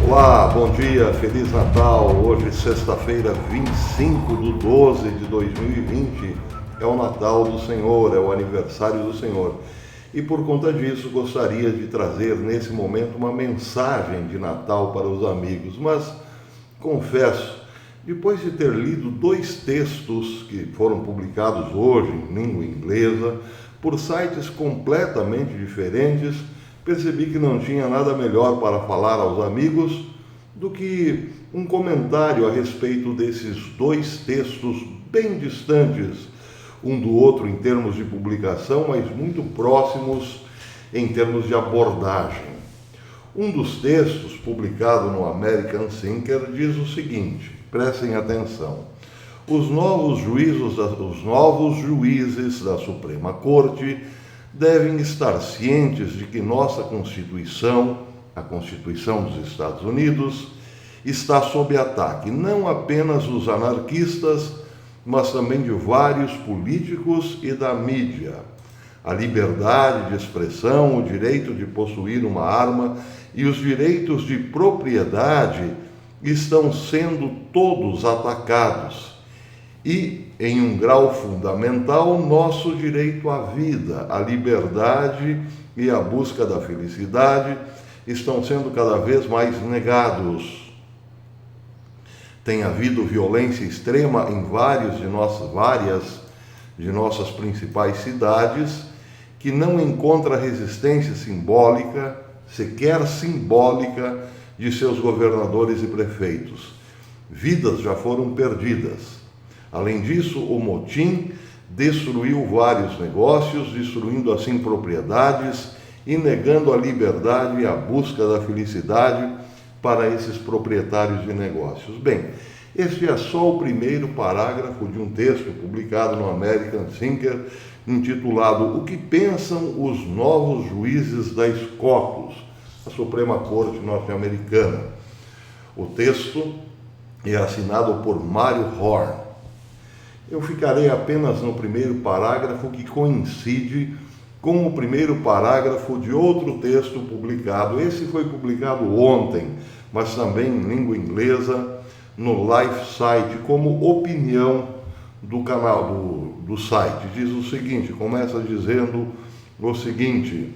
Olá, bom dia, Feliz Natal. Hoje, sexta-feira, 25/12/2020, é o Natal do Senhor, é o aniversário do Senhor. E por conta disso, gostaria de trazer nesse momento uma mensagem de Natal para os amigos. Mas, confesso, depois de ter lido dois textos que foram publicados hoje em língua inglesa, por sites completamente diferentes, percebi que não tinha nada melhor para falar aos amigos do que um comentário a respeito desses dois textos bem distantes um do outro em termos de publicação, mas muito próximos em termos de abordagem. Um dos textos, publicado no American Thinker, diz o seguinte, prestem atenção: os novos juízes da Suprema Corte devem estar cientes de que nossa Constituição, a Constituição dos Estados Unidos, está sob ataque não apenas dos anarquistas, mas também de vários políticos e da mídia. A liberdade de expressão, o direito de possuir uma arma e os direitos de propriedade estão sendo todos atacados. E, em um grau fundamental, nosso direito à vida, à liberdade e à busca da felicidade estão sendo cada vez mais negados. Tem havido violência extrema em várias de nossas principais cidades, que não encontra resistência simbólica, sequer simbólica, de seus governadores e prefeitos. Vidas já foram perdidas. Além disso, o motim destruiu vários negócios, destruindo assim propriedades e negando a liberdade e a busca da felicidade para esses proprietários de negócios. Bem, este é só o primeiro parágrafo de um texto publicado no American Thinker, intitulado O que pensam os novos juízes da SCOTUS, a Suprema Corte norte-americana. O texto é assinado por Mario Horn. Eu ficarei apenas no primeiro parágrafo, que coincide com o primeiro parágrafo de outro texto publicado. Esse foi publicado ontem, mas também em língua inglesa, no LifeSite, como opinião do canal, do site. Diz o seguinte, começa dizendo o seguinte: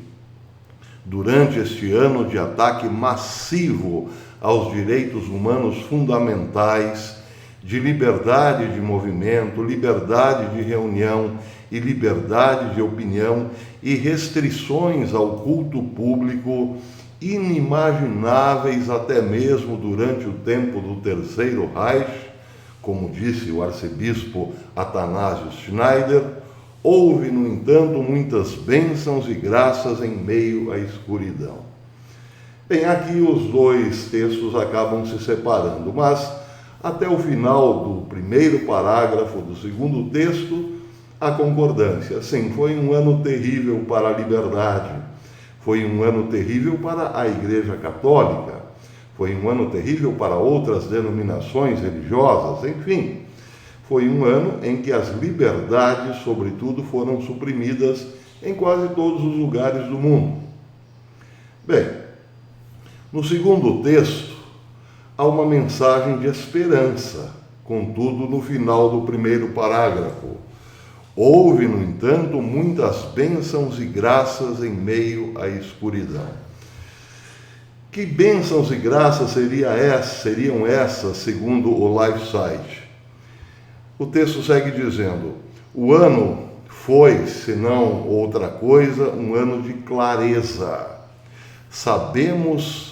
durante este ano de ataque massivo aos direitos humanos fundamentais, de liberdade de movimento, liberdade de reunião e liberdade de opinião e restrições ao culto público inimagináveis até mesmo durante o tempo do Terceiro Reich, como disse o arcebispo Athanasius Schneider, houve, no entanto, muitas bênçãos e graças em meio à escuridão. Bem, aqui os dois textos acabam se separando, mas até o final do primeiro parágrafo do segundo texto, a concordância. Sim, foi um ano terrível para a liberdade, foi um ano terrível para a Igreja Católica, foi um ano terrível para outras denominações religiosas, enfim, foi um ano em que as liberdades, sobretudo, foram suprimidas em quase todos os lugares do mundo. Bem, no segundo texto, há uma mensagem de esperança, contudo, no final do primeiro parágrafo. Houve, no entanto, muitas bênçãos e graças em meio à escuridão. Que bênçãos e graças seriam essas, segundo o LifeSite? O texto segue dizendo: o ano foi, se não outra coisa, um ano de clareza. Sabemos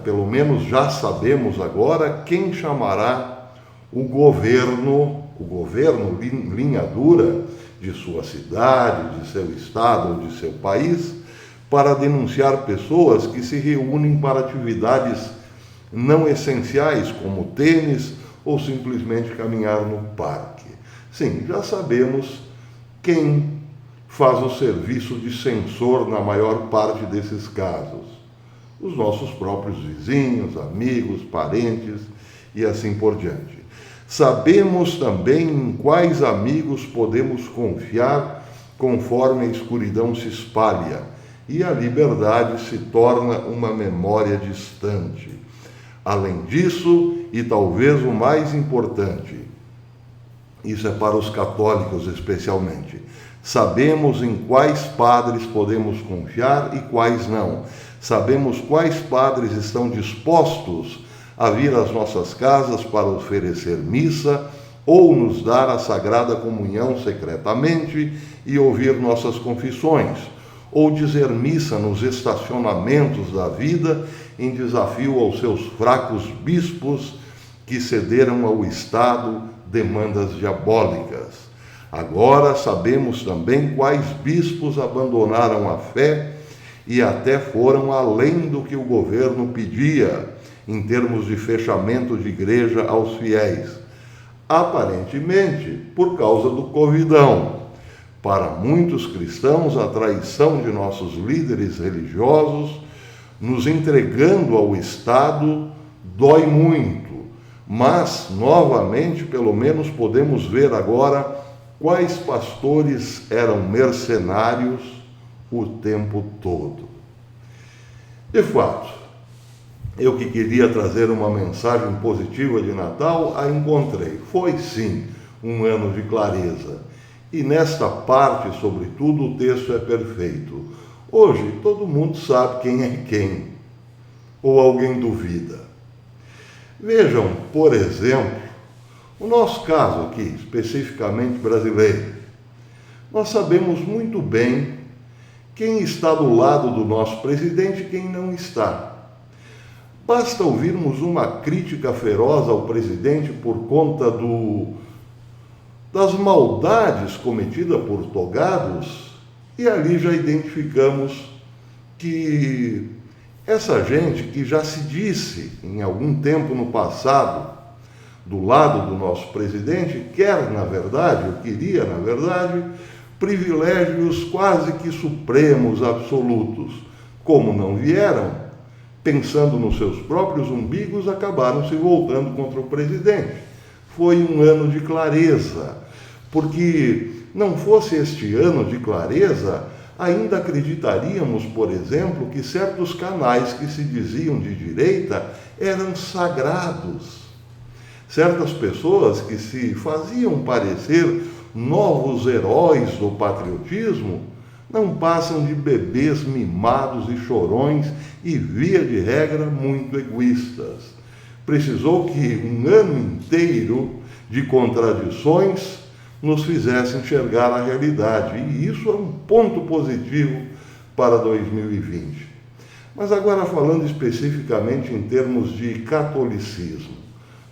pelo menos já sabemos agora quem chamará o governo linha dura de sua cidade, de seu estado ou de seu país, para denunciar pessoas que se reúnem para atividades não essenciais, como tênis ou simplesmente caminhar no parque. Sim, já sabemos quem faz o serviço de censor na maior parte desses casos. Os nossos próprios vizinhos, amigos, parentes e assim por diante. Sabemos também em quais amigos podemos confiar conforme a escuridão se espalha e a liberdade se torna uma memória distante. Além disso, e talvez o mais importante, isso é para os católicos especialmente, sabemos em quais padres podemos confiar e quais não. Sabemos quais padres estão dispostos a vir às nossas casas para oferecer missa ou nos dar a Sagrada Comunhão secretamente e ouvir nossas confissões, ou dizer missa nos estacionamentos da vida em desafio aos seus fracos bispos que cederam ao Estado demandas diabólicas. Agora sabemos também quais bispos abandonaram a fé e até foram além do que o governo pedia em termos de fechamento de igreja aos fiéis, aparentemente por causa do Covidão. Para muitos cristãos, a traição de nossos líderes religiosos, nos entregando ao Estado, dói muito, mas, novamente, pelo menos podemos ver agora quais pastores eram mercenários o tempo todo. De fato, eu que queria trazer uma mensagem positiva de Natal, a encontrei. Foi, sim, um ano de clareza. E nesta parte, sobretudo, o texto é perfeito. Hoje, todo mundo sabe quem é quem, ou alguém duvida. Vejam, por exemplo, o nosso caso aqui, especificamente brasileiro. Nós sabemos muito bem quem está do lado do nosso presidente e quem não está. Basta ouvirmos uma crítica feroz ao presidente por conta das maldades cometidas por togados, e ali já identificamos que essa gente que já se disse em algum tempo no passado do lado do nosso presidente, quer na verdade, ou queria na verdade, privilégios quase que supremos, absolutos. Como não vieram, pensando nos seus próprios umbigos, acabaram se voltando contra o presidente. Foi um ano de clareza, porque não fosse este ano de clareza, ainda acreditaríamos, por exemplo, que certos canais que se diziam de direita eram sagrados. Certas pessoas que se faziam parecer novos heróis do patriotismo não passam de bebês mimados e chorões e, via de regra, muito egoístas. Precisou que um ano inteiro de contradições nos fizesse enxergar a realidade, e isso é um ponto positivo para 2020. Mas agora, falando especificamente em termos de catolicismo,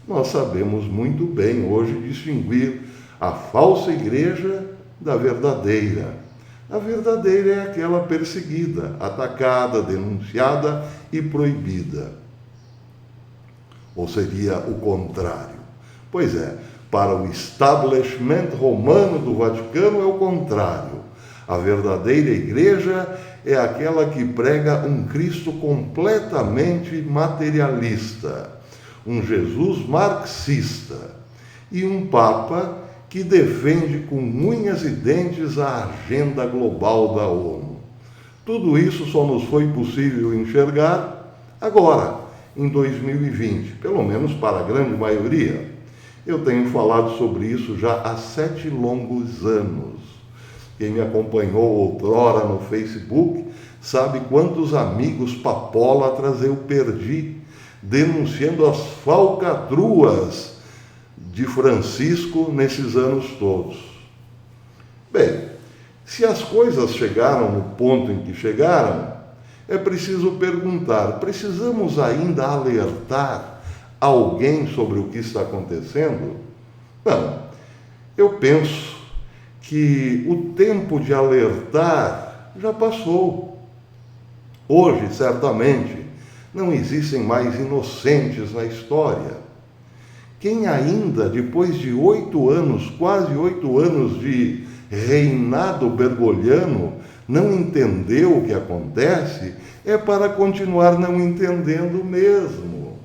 nós sabemos muito bem hoje distinguir a falsa igreja da verdadeira. A verdadeira é aquela perseguida, atacada, denunciada e proibida. Ou seria o contrário? Pois é, para o establishment romano do Vaticano é o contrário. A verdadeira igreja é aquela que prega um Cristo completamente materialista, um Jesus marxista e um Papa que defende com unhas e dentes a agenda global da ONU. Tudo isso só nos foi possível enxergar agora, em 2020, pelo menos para a grande maioria. Eu tenho falado sobre isso já há 7 longos anos. Quem me acompanhou outrora no Facebook sabe quantos amigos papólatras eu perdi, denunciando as falcatruas de Francisco nesses anos todos. Bem, se as coisas chegaram no ponto em que chegaram, é preciso perguntar, precisamos ainda alertar alguém sobre o que está acontecendo? Não, eu penso que o tempo de alertar já passou. Hoje, certamente, não existem mais inocentes na história. Quem ainda, depois de 8 anos, quase 8 anos de reinado bergogliano, não entendeu o que acontece, é para continuar não entendendo mesmo.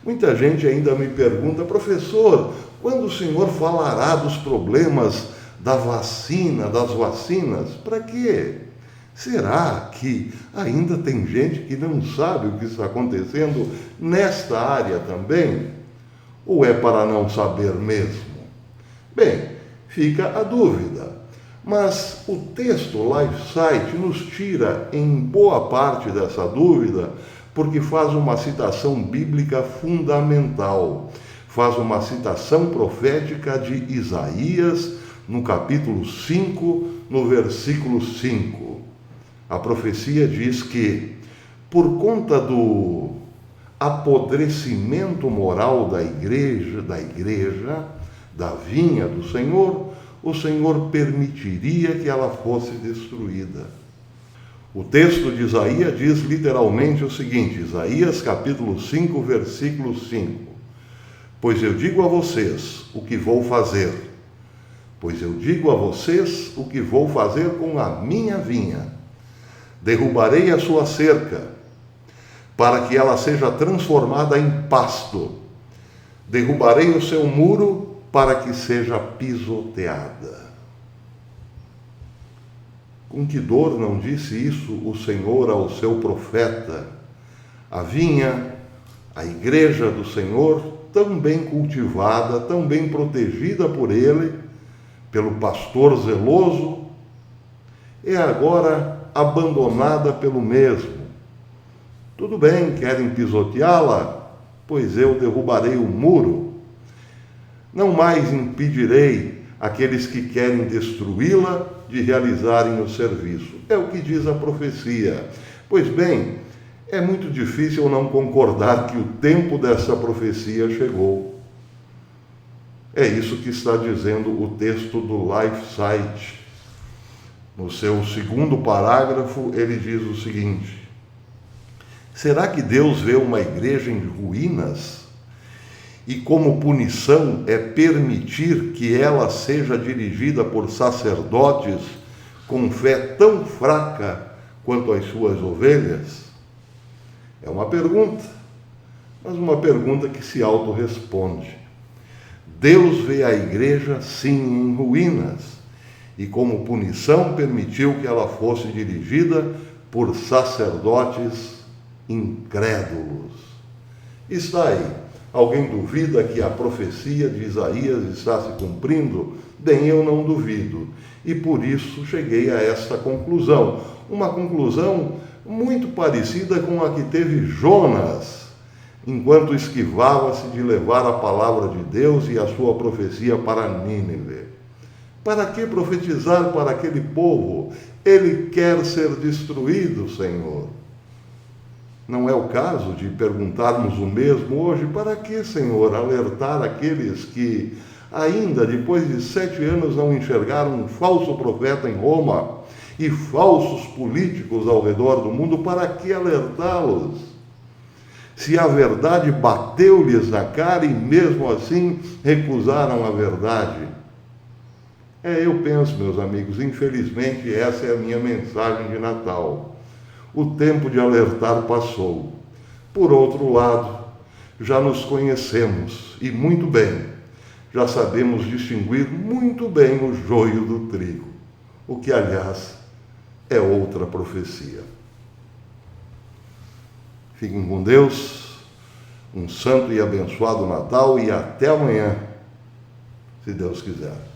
Muita gente ainda me pergunta, professor, quando o senhor falará dos problemas da vacina, das vacinas? Para quê? Será que ainda tem gente que não sabe o que está acontecendo nesta área também? Ou é para não saber mesmo? Bem, fica a dúvida. Mas o texto LifeSite nos tira em boa parte dessa dúvida, porque faz uma citação bíblica fundamental. Faz uma citação profética de Isaías, no capítulo 5, no versículo 5. A profecia diz que, por conta do apodrecimento moral da igreja, da vinha do Senhor, o Senhor permitiria que ela fosse destruída. O texto de Isaías diz literalmente o seguinte, Isaías capítulo 5, versículo 5. Pois eu digo a vocês o que vou fazer. Pois eu digo a vocês o que vou fazer com a minha vinha. Derrubarei a sua cerca, para que ela seja transformada em pasto. Derrubarei o seu muro, para que seja pisoteada. Com que dor não disse isso o Senhor ao seu profeta? A vinha, a igreja do Senhor, tão bem cultivada, tão bem protegida por ele, pelo pastor zeloso, é agora abandonada pelo mesmo. Tudo bem, querem pisoteá-la? Pois eu derrubarei o muro. Não mais impedirei aqueles que querem destruí-la de realizarem o serviço. É o que diz a profecia. Pois bem, é muito difícil não concordar que o tempo dessa profecia chegou. É isso que está dizendo o texto do LifeSite. No seu segundo parágrafo, ele diz o seguinte: será que Deus vê uma igreja em ruínas e, como punição, é permitir que ela seja dirigida por sacerdotes com fé tão fraca quanto as suas ovelhas? É uma pergunta, mas uma pergunta que se autorresponde. Deus vê a igreja, sim, em ruínas, e como punição permitiu que ela fosse dirigida por sacerdotes incrédulos. Está aí. Alguém duvida que a profecia de Isaías está se cumprindo? Bem, eu não duvido. E por isso cheguei a esta conclusão. Uma conclusão muito parecida com a que teve Jonas, enquanto esquivava-se de levar a palavra de Deus e a sua profecia para Nínive. Para que profetizar para aquele povo? Ele quer ser destruído, Senhor. Não é o caso de perguntarmos o mesmo hoje: para que, Senhor, alertar aqueles que ainda depois de 7 anos não enxergaram um falso profeta em Roma e falsos políticos ao redor do mundo? Para que alertá-los? Se a verdade bateu-lhes na cara e mesmo assim recusaram a verdade. Eu penso, meus amigos, infelizmente essa é a minha mensagem de Natal. O tempo de alertar passou. Por outro lado, já nos conhecemos e muito bem. Já sabemos distinguir muito bem o joio do trigo, o que, aliás, é outra profecia. Fiquem com Deus, um santo e abençoado Natal e até amanhã, se Deus quiser.